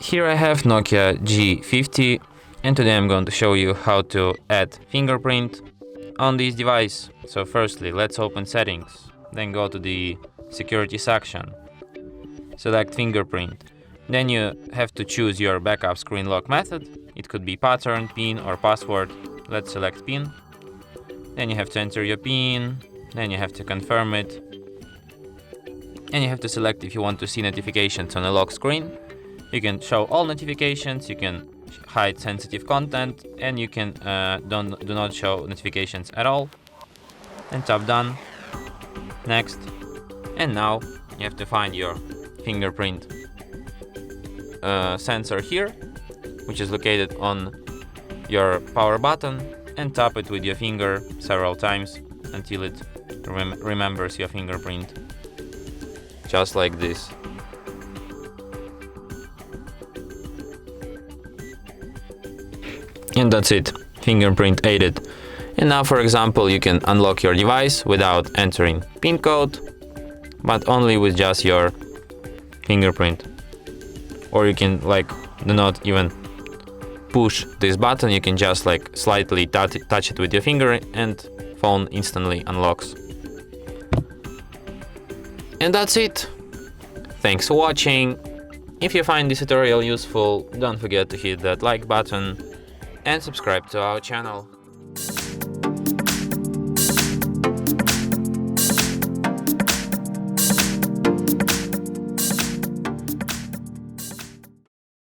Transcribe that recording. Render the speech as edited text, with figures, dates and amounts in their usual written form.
Here I have Nokia G50, and today I'm going to show you how to add fingerprint on this device. So firstly, let's open settings, then go to the security section, select fingerprint. Then you have to choose your backup screen lock method. It could be pattern, PIN or password. Let's select PIN. Then you have to enter your PIN, then you have to confirm it. And you have to select if you want to see notifications on a lock screen. You can show all notifications, you can hide sensitive content, and you can do not show notifications at all. And tap done. Next. And now you have to find your fingerprint sensor here, which is located on your power button, and tap it with your finger several times until it remembers your fingerprint. Just like this. And that's it, fingerprint added. And now, for example, you can unlock your device without entering PIN code, but only with just your fingerprint. Or you can do not even push this button, you can just slightly touch it with your finger and phone instantly unlocks. And that's it. Thanks for watching. If you find this tutorial useful, don't forget to hit that like button and subscribe to our channel.